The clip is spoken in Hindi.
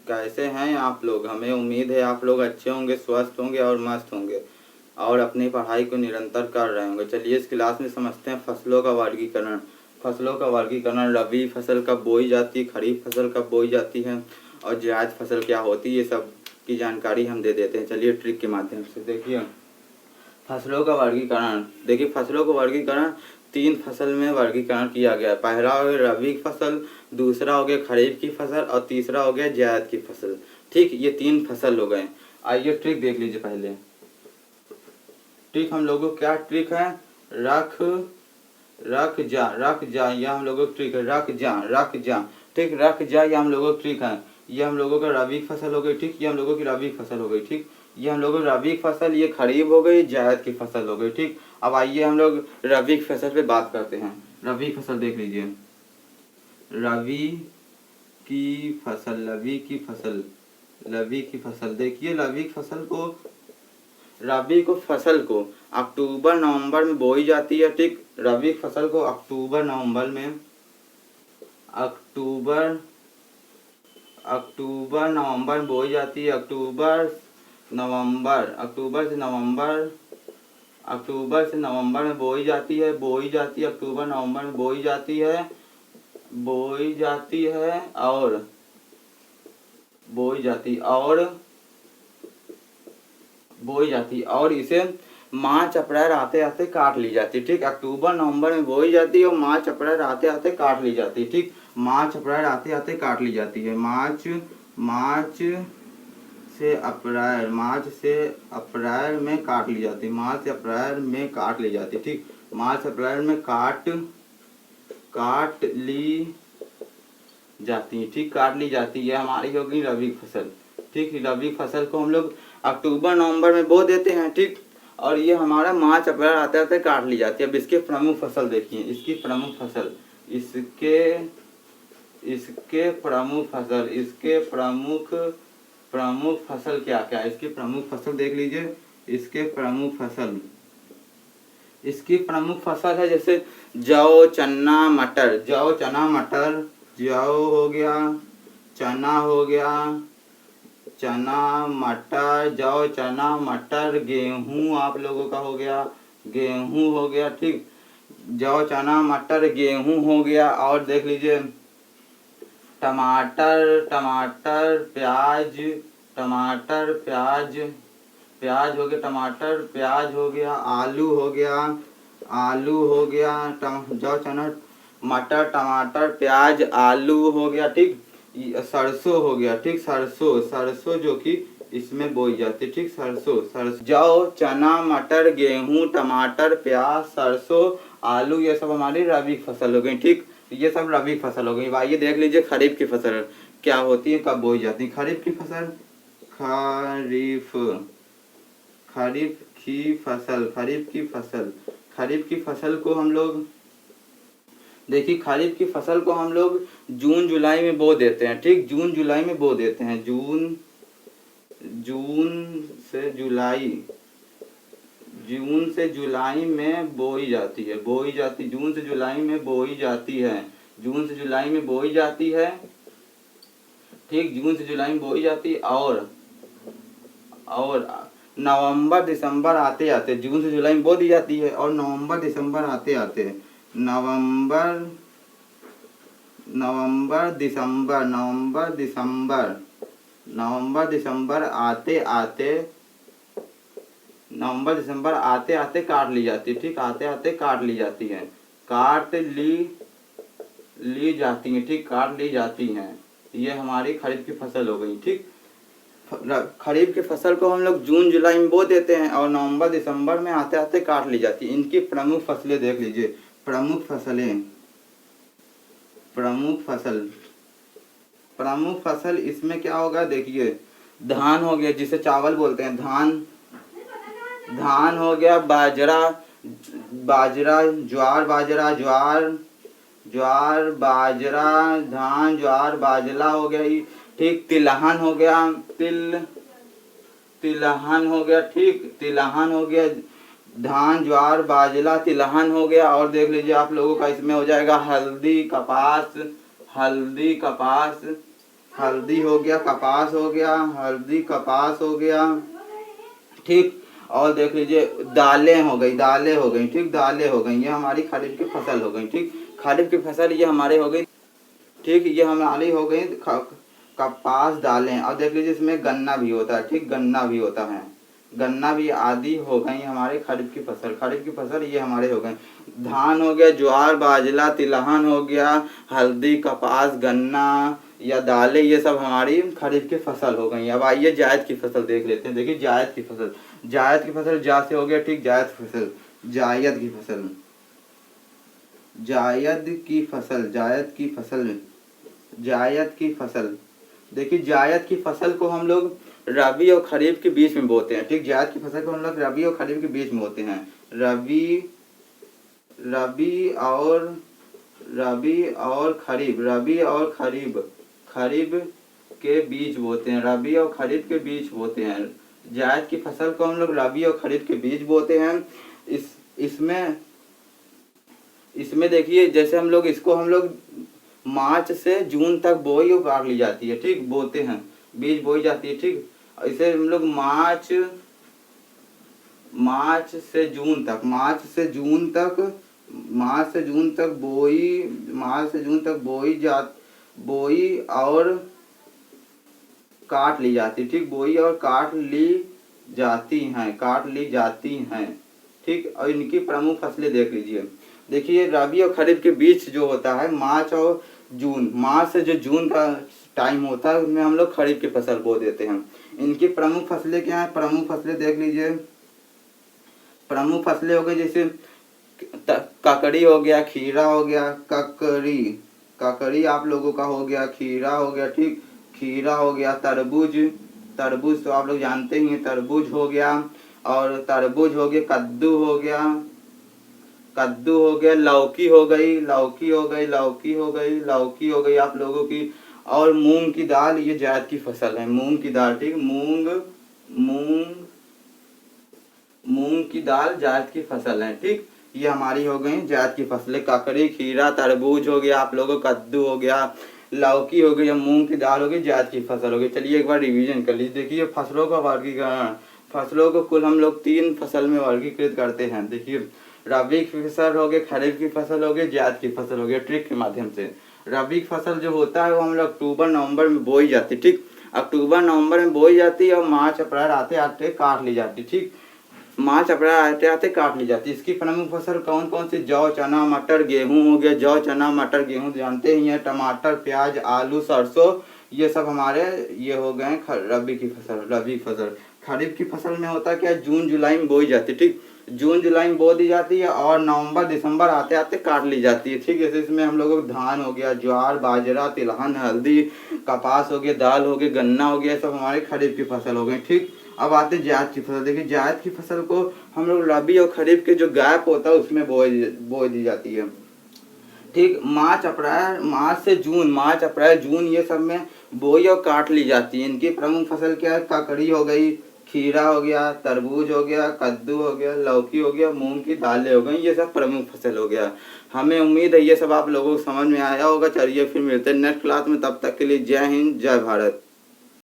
कैसे हैं आप लोग? हमें उम्मीद है आप लोग अच्छे होंगे, स्वस्थ होंगे और मस्त होंगे और अपनी पढ़ाई को निरंतर कर रहे होंगे। चलिए इस क्लास में समझते हैं फसलों का वर्गीकरण। फसलों का वर्गीकरण, रबी फसल कब बोई जाती है, खरीफ फसल कब बोई जाती है और जायद फसल क्या होती है, ये सब की जानकारी हम दे देते हैं। चलिए ट्रिक के माध्यम से देखिए फसलों का वर्गीकरण। देखिए फसलों का वर्गीकरण 3 फसल में वर्गीकरण किया गया है। पहला हो गया रबी फसल, दूसरा हो गया खरीफ की फसल और तीसरा हो गया जायद की फसल। ठीक, ये 3 फसल हो गए। आइए ट्रिक देख लीजिए। पहले ट्रिक हम लोगों को क्या ट्रिक है, रख जा, यह हम लोगों को ट्रिक है। रख जा, ठीक, रख जा ये हम लोगों को ट्रिक है। ये हम लोगों का रबी फसल हो गई। ठीक, ये हम लोगों की रबी फसल हो गई। ठीक, ये हम लोगों की रबी फसल, ये खरीफ हो गई, जायद की फसल हो गई। ठीक, अब आइए हम लोग रबी फसल पे बात करते हैं। रबी फसल देख लीजिए, रबी की फसल, रबी की फसल देखिए। रबी को फसल को अक्टूबर नवंबर में बोई जाती है। ठीक, रबी फसल को अक्टूबर नवंबर में बोई जाती है। अक्टूबर से नवंबर में बोई जाती है। अक्टूबर नवंबर में बोई जाती और इसे मार्च अप्रैल आते आते काट ली जाती है। ठीक, अक्टूबर नवंबर में बोई जाती है और मार्च अप्रैल आते आते काट ली जाती है। ठीक, मार्च अप्रैल आते आते काट ली जाती है। मार्च से अप्रैल में काट ली जाती है। ठीक, मार्च अप्रैल में काट ली जाती है। ठीक, काट ली जाती है। हमारी होगी रबी फसल। ठीक, रबी फसल को हम लोग अक्टूबर नवंबर में बो देते हैं। ठीक, और ये हमारा मार्च अप्रैल आते आते काट ली जाती है। अब इसके प्रमुख फसल देखिए, इसके प्रमुख फसल क्या क्या है। इसके प्रमुख फसल देख लीजिए। इसकी प्रमुख फसल है जैसे जौ, चना, मटर। जौ हो गया, चना हो गया, जौ, चना, मटर, गेहूं आप लोगों का हो गया, ठीक, जौ, चना, मटर, गेहूं हो गया। और देख लीजिए टमाटर, प्याज हो गया, प्याज हो गया, आलू हो गया, जौ, चना, मटर, टमाटर, प्याज, आलू हो गया। ठीक, सरसों हो गया। ठीक, सरसों जो कि इसमें बोई जाती है। ठीक, सरसों, जौ, चना, मटर, गेहूं, टमाटर, प्याज, सरसों, आलू, ये सब हमारी रबी फसल हो गई। ठीक, ये सब रबी फसल हो गई। आइए देख लीजिए खरीफ की फसल क्या होती है, कब बोई जाती है। खरीफ की फसल खरीफ की फसल को हम लोग देखिए, खरीफ की फसल को हम लोग जून जुलाई में बो देते हैं। ठीक, जून जुलाई में बो देते हैं। जून से जुलाई में बोई जाती है। जून से जुलाई में बोई जाती है। ठीक, जून से जुलाई में बोई जाती है और नवंबर दिसंबर आते आते, जून से जुलाई में बो दी जाती है और नवंबर दिसंबर आते आते, नवंबर दिसंबर आते आते काट ली जाती है। ठीक, आते आते काट ली जाती है। ठीक, काट ली जाती हैं। ये हमारी खरीफ की फसल हो गई। ठीक, खरीफ की फसल को हम लोग जून जुलाई में बो देते हैं और नवंबर दिसंबर में आते आते काट ली जाती है। इनकी प्रमुख फसलें देख लीजिए। प्रमुख फसल इसमें क्या होगा देखिए, धान हो गया जिसे चावल बोलते हैं, धान हो गया, बाजरा, ज्वार, बाजरा, धान, ज्वार, बाजरा हो गया। ठीक, तिलहन हो गया, ठीक, तिलहन हो गया, धान, ज्वार, बाजरा, तिलहन हो गया। और देख लीजिए आप लोगों का इसमें हो जाएगा हल्दी, कपास, हल्दी हो गया, कपास हो गया, हल्दी कपास हो गया, ठीक। और देख लीजिए दालें हो गई, ठीक, दालें हो गई, ये हमारी खरीफ की फसल हो गई, ठीक। खरीफ की फसल ये हमारे हो गई, ठीक, ये हमारी हो गई कपास, दालें। और देख लीजिए इसमें गन्ना भी होता है, ठीक, गन्ना भी होता है, गन्ना भी आदि हो गई हमारे खरीफ की फसल। खरीफ की फसल ये हमारे हो गए, धान हो गया, ज्वार बाजरा तिलहन हो गया, हल्दी कपास गन्ना या दालें, ये सब हमारी खरीफ की फसल हो गई। अब आइए जायद की फसल देख लेते हैं। देखिए जायद की फसल, जायद की फसल जा से हो गया, ठीक, जायद की फसल, जायद की फसल, जायद की फसल, जायद की फसल, जायद की फसल। देखिए जायद की फसल को हम लोग रबी और खरीफ के बीच में बोते हैं, ठीक। जायद की फसल को हम लोग रबी और खरीफ के बीच में बोते हैं, रबी और खरीफ, रबी और खरीफ, खरीफ के बीच बोते हैं, रबी और खरीफ के बीच बोते हैं। जायद की फसल को हम लोग रबी और खरीफ के बीच बोते हैं। इसमें देखिए जैसे हम लोग मार्च से जून तक बोई और काट ली जाती है, ठीक, बोते हैं, बीज बोई जाती है, ठीक। इसे हम लोग मार्च से जून तक बोई और काट ली जाती, ठीक, बोई और काट ली जाती हैं, ठीक। और इनकी प्रमुख फसलें देख लीजिए। देखिए रबी और खरीफ के बीच जो होता है मार्च और जून, मार्च से जो जून का टाइम होता है उसमें हम लोग खरीफ की फसल बो देते हैं। इनकी प्रमुख फसलें क्या हैं? प्रमुख फसलें देख लीजिए। प्रमुख फसलें हो गई जैसे ककड़ी हो गया, खीरा हो गया, ककड़ी आप लोगों का हो गया, खीरा हो गया, ठीक, खीरा हो गया, तरबूज तो आप लोग जानते ही हैं, तरबूज हो गया, और तरबूज हो गया, कद्दू हो गया, लौकी हो गई आप लोगों की, और मूंग की दाल, ये जायद की फसल है, मूंग की दाल, ठीक, मूंग की दाल जायद की फसल है, ठीक। ये हमारी हो गई जायद की फसलें, ककड़ी, खीरा, तरबूज हो गया आप लोगों, कद्दू हो गया, लौकी हो गई, मूंग की दाल हो गई, जायद की फसल हो गई। चलिए एक बार रिवीजन कर लीजिए। देखिए फसलों का वर्गीकरण, फसलों को कुल हम लोग 3 फसल में वर्गीकृत करते हैं। देखिए रबी की फसल हो गई, खरीफ की फसल हो गई, जायद की फसल हो गई। ट्रिक के माध्यम से रबी की फसल जो होता है वो हम लोग अक्टूबर नवंबर में बोई जाती है, ठीक, अक्टूबर नवंबर में बोई जाती है और मार्च अप्रैल आते आते काट ली जाती है, ठीक, मार्च अप्रैल आते आते काट ली जाती है। इसकी प्रमुख फसल कौन कौन सी? जौ चना मटर गेहूं हो गया, जौ चना मटर गेहूं जानते ही हैं, टमाटर प्याज आलू सरसों, ये सब हमारे ये हो गए रबी की फसल। खरीफ की फसल में होता क्या है? जून जुलाई में बोई जाती है, ठीक, जून जुलाई में बो दी जाती है और नवंबर दिसंबर आते आते काट ली जाती है, ठीक। जैसे इसमें हम लोगों को धान हो गया, ज्वार बाजरा तिलहन हल्दी कपास हो गया, दाल हो गया, गन्ना हो गया, सब हमारे खरीफ की फसल हो गई, ठीक। अब आते जायद की फसल। देखिए जायद की फसल को हम लोग रबी और खरीफ के जो गैप होता है उसमें बोई दी जाती है, ठीक। मार्च अप्रैल जून ये सब में बोई और काट ली जाती है। इनकी प्रमुख फसल क्या है? ककड़ी हो गई, खीरा हो गया, तरबूज हो गया, कद्दू हो गया, लौकी हो गया, मूंग की दालें हो गई, ये सब प्रमुख फसल हो गया। हमें उम्मीद है ये सब आप लोगों को समझ में आया होगा। चलिए फिर मिलते हैं नेक्स्ट क्लास में, तब तक के लिए जय हिंद जय भारत।